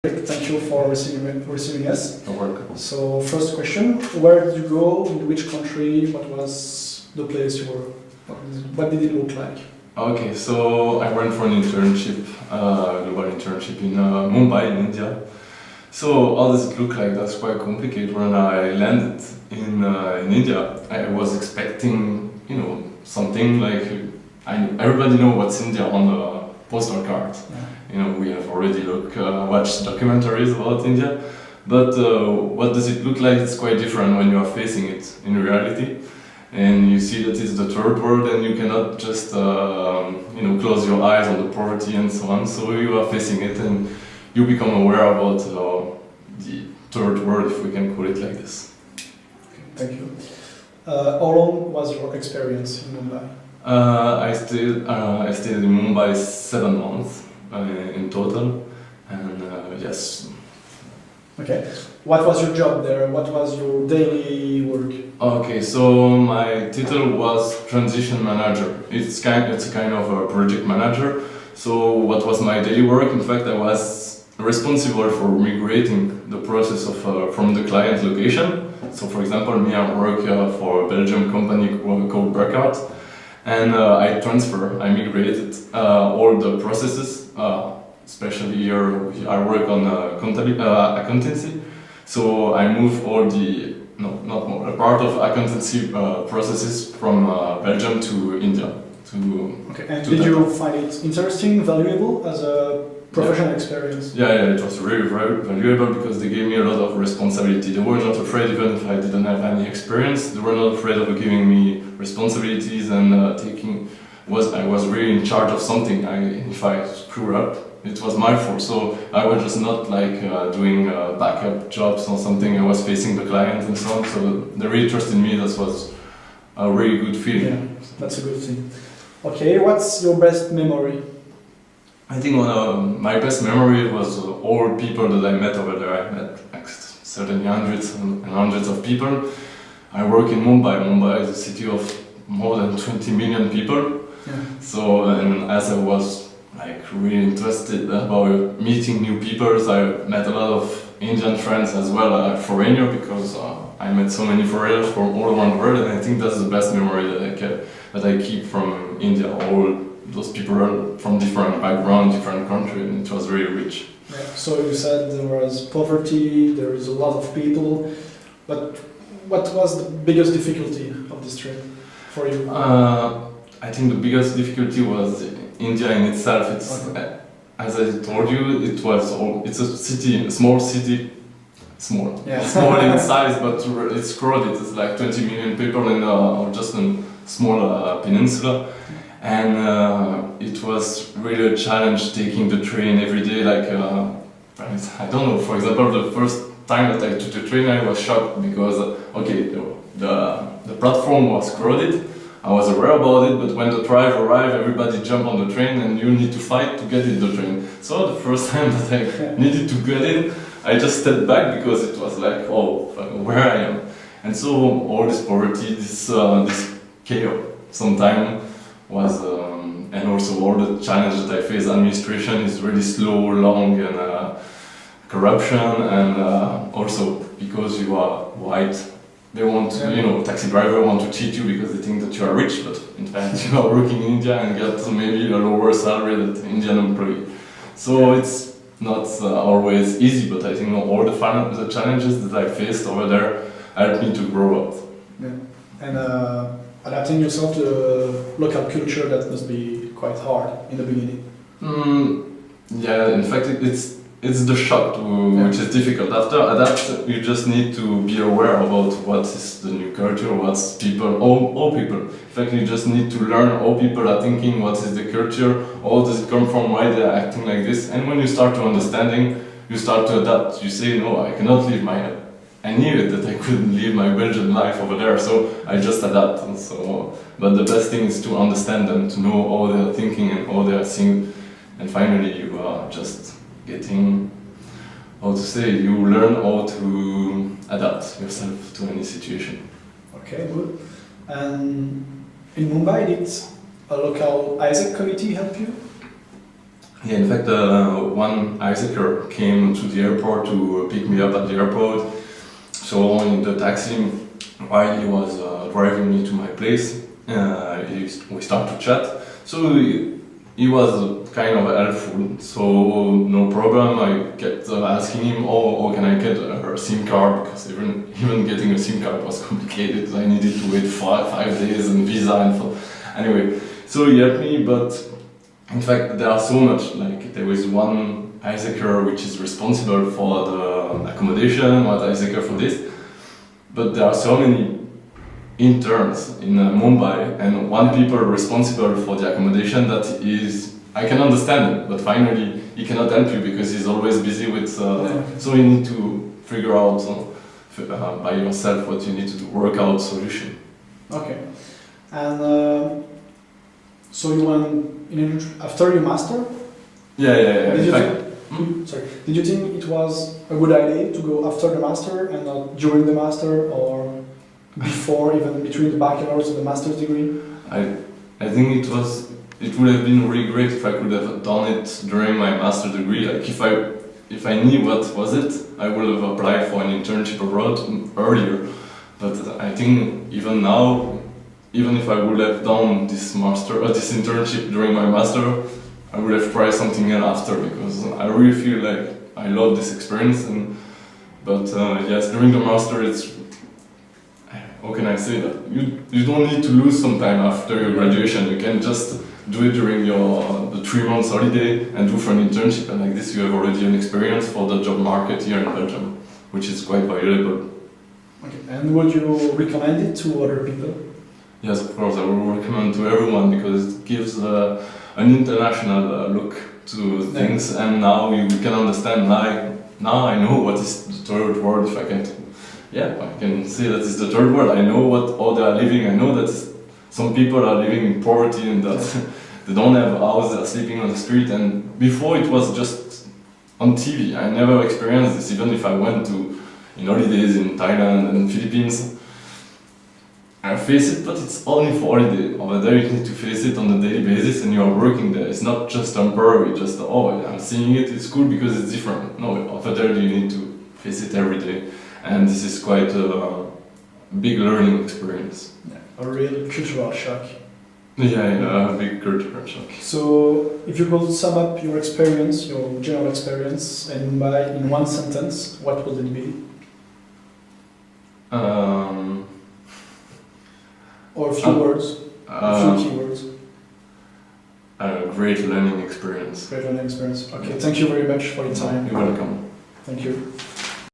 Thank you for receiving us. You're welcome. So, first question, where did you go, in which country, what was the place you were, what did it look like? Okay, so I went for an internship, global internship in Mumbai, in India. So how does it look like? That's quite complicated. When I landed in India, I was expecting, something like, everybody know what's India on the postal card. Yeah. We have already watched documentaries about India, but what does it look like? It's quite different when you are facing it in reality, and you see that it's the third world, and you cannot just close your eyes on the poverty and so on. So you are facing it, and you become aware about the third world, if we can call it like this. Okay, thank you. How long was your experience in Mumbai? I stayed in Mumbai 7 months. In total, and yes. Okay. What was your job there? What was your daily work? Okay, so my title was transition manager. It's a kind of a project manager. So what was my daily work? In fact, I was responsible for migrating the process of from the client location. So for example, I work for a Belgian company called Burkhardt. And I migrated all the processes, especially here I work on accountancy. So I moved all a part of accountancy processes from Belgium to India. Okay, and did you find it interesting, valuable as a professional experience? Yeah, it was really very valuable because they gave me a lot of responsibility. They were not afraid, even if I didn't have any experience, they were not afraid of giving me responsibilities and I was really in charge of something. If I screw up, it was my fault. So I was just not like doing backup jobs or something. I was facing the client and so on. So they really trusted me. That was a really good feeling. Yeah, that's a good thing. Okay, what's your best memory? I think my best memory was all people that I met over there. I met certainly hundreds and hundreds of people. I work in Mumbai. Mumbai is a city of more than 20 million people. Yeah. So, and as I was really interested about meeting new people, I met a lot of Indian friends as well, foreigner, because I met so many foreigners from all around the world, and I think that's the best memory that I keep from India. All those people are from different backgrounds, different countries, and it was really rich. Yeah. So you said there was poverty, there is a lot of people, but what was the biggest difficulty of this trip for you? I think the biggest difficulty was India in itself. It's as I told you, it's a city, a small city, small in size, but it's crowded. It's like 20 million people in just a small peninsula. And it was really a challenge taking the train every day. I don't know, for example, the first time that I took the train, I was shocked because, the platform was crowded. I was aware about it, but when the drive arrived, everybody jumped on the train and you need to fight to get in the train. So the first time that I needed to get in, I just stepped back because it was like, where I am. And so all this poverty, this chaos, sometimes was, and also all the challenges that I face. Administration is really slow, long, and corruption, and also because you are white, they want to, taxi driver want to cheat you because they think that you are rich, but in fact you are working in India and get maybe a lower salary than the Indian employee. So it's not always easy, but I think all the challenges that I faced over there helped me to grow up. Yeah. And adapting yourself to the local culture, that must be quite hard in the beginning. Yeah, in fact it's the shock which is difficult. After adapt, you just need to be aware about what is the new culture, what's people, all people. In fact, you just need to learn how people are thinking, what is the culture, how does it come from, why they are acting like this. And when you start to understanding, you start to adapt. You say, no, I cannot live I knew it that I couldn't live my Belgian life over there, so I just adapt. And but the best thing is to understand them, to know how they are thinking and how they are seeing, and finally you are just getting, you learn how to adapt yourself to any situation. Okay, good. And in Mumbai, did a local AIESEC committee help you? Yeah, in fact, one aiesecner came to the airport to pick me up at the airport. So in the taxi, while he was driving me to my place, we started to chat. So he was kind of helpful, so no problem. I kept asking him, how can I get a SIM card? Because even getting a SIM card was complicated. I needed to wait five days and visa and so. Anyway, so he helped me, but in fact there are so much. Like there was one aiesecner which is responsible for the accommodation, one aiesecner for this, but there are so many interns in Mumbai and one people responsible for the accommodation that is, I can understand it, but finally he cannot help you because he's always busy with, so you need to figure out by yourself what you need to do, work out solution. Okay, and so you went after your master? Yeah. Did you think it was a good idea to go after the master and not during the master or before, even between the bachelor's and the master's degree? I think it would have been really great if I could have done it during my master's degree. Like if I knew what was it, I would have applied for an internship abroad earlier. But I think even now, even if I would have done this internship during my master, I would have tried something else after, because I really feel like I love this experience. But yes, during the master, it's, how can I say that? You don't need to lose some time after your graduation. You can just do it during the 3 months holiday and do for an internship, and like this you have already an experience for the job market here in Belgium, which is quite valuable. Okay. And would you recommend it to other people? Yes, of course, I will recommend to everyone, because it gives an international look to things, and now you can understand, like, now I know what is the third world. If I can say that it's the third world. I know how they are living. I know that some people are living in poverty and that they don't have a house, they are sleeping on the street. And before it was just on TV. I never experienced this, even if I went in holidays in Thailand and Philippines. I face it, but it's only for holiday. Over there you need to face it on a daily basis, and you are working there. It's not just temporary, just, I'm seeing it, it's cool because it's different. No, over there you need to face it every day. And this is quite a big learning experience. Yeah, a real cultural shock. Yeah, a big cultural shock. So, if you could sum up your experience, your general experience in Mumbai in one sentence, what would it be? Or a few words, a few keywords. A great learning experience. Great learning experience. Okay, thank you very much for your time. You're welcome. Thank you.